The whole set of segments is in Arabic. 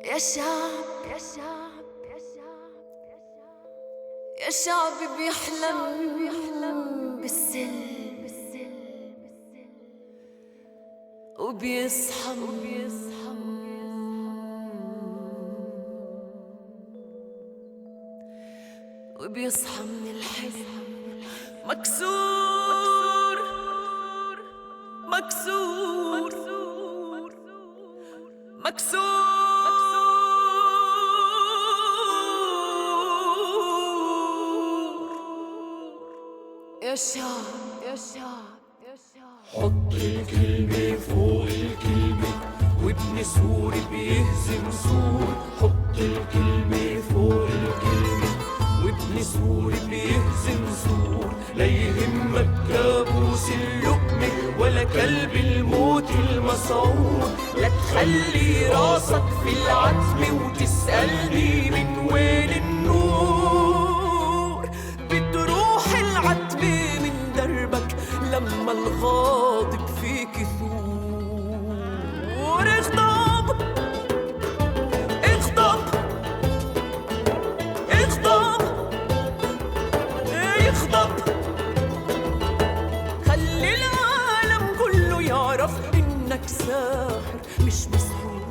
يا شعب يا شعب يا شعب يا شعبي بيحلم بالسلم وبيصحى من الحلم مكسور مكسور مكسور يا شعب يا شعب يا شعب. حط الكلمة فوق الكلمة وابن سور بيهزم سور. حط الكلمة فوق الكلمة وابن سور بيهزم سور. لا يهمك كابوس اللقمة ولا كلب الموت المسعور. لا تخلي راسك في العتمة وتسألني من وين النور. بتروح العتمة من دربك لما الغاضب فيك ثور. اغضب اغضب اغضب اغضب. خلي العالم كله يعرف انك ساحر مش مسحور.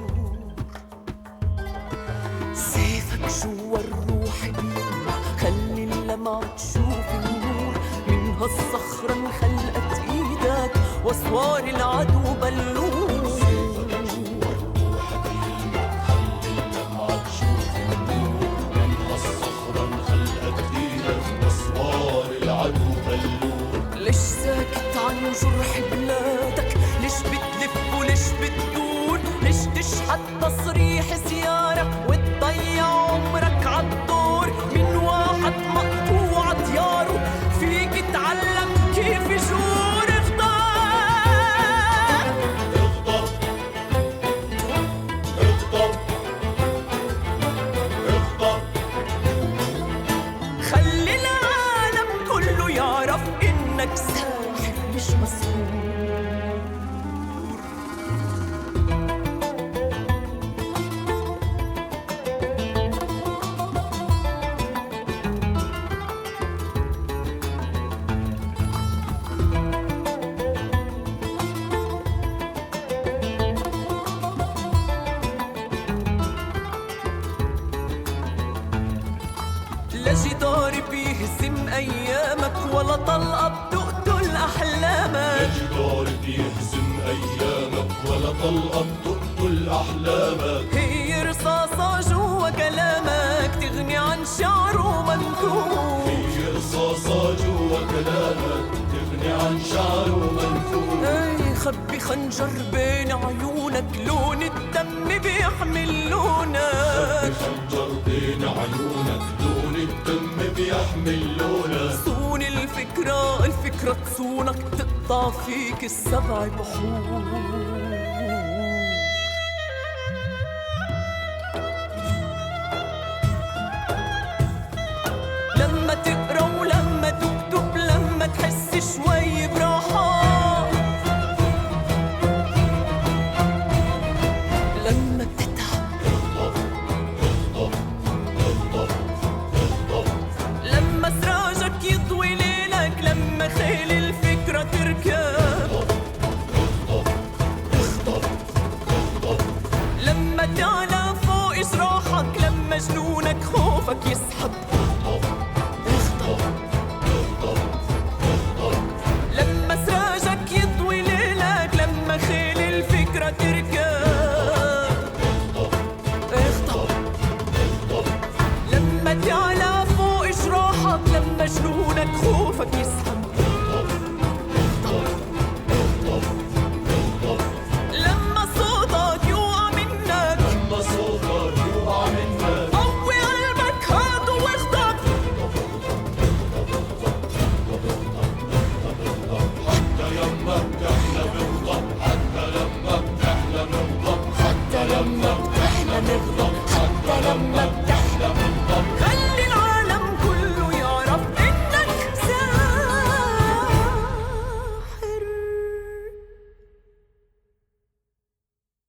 سيفك جوا الروح بيلمع. خلي اللمعة تشوف النور. من هالصخرة انخلقت ايدك واسوار العدو بلور. سيفك جوا الروح بيلمع. خلي اللمعة تشوف النور. من هالصخرة انخلقت ايدك واسوار العدو بلور. ليش ساكت عن جرح بلادك؟ ليش بتلف وليش بتدور؟ ليش تشحت تصريح زيارة وتضيع عمرك عالدور؟ من واحد مقطوع دياره فيك تعلم كيف يجور. اغضب اغضب اغضب. خلي العالم كله يعرف انك ساحر مش مسحور. لا جدار بيهزم ايامك ولا طلقه بتقتل احلامك. لا جدار بيهزم ايامك ولا طلقه بتقتل احلامك. هي رصاصه جوا كلامك تغني عن شعر ومنثور. هي رصاصه جوا كلامك تغني عن شعر ومنثور. اي خبي خنجر بين عيونك لون الدم بيحمل لونك. خبي خنجر بين عيونك لون الدم بيحمل لونك. صون الفكرة تصونك تقطع فيك السبع بحور. لما تقرا ولما تكتب لما تحس شوي براحة. لما بتتعب لما سراجك يضوي ليلك لما خيل الفكرة تركب. لما تعلى فوق جراحك لما جنونك خوفك يسحب. لما سراجك يضوي ليلك لما خيل الفكرة تركب.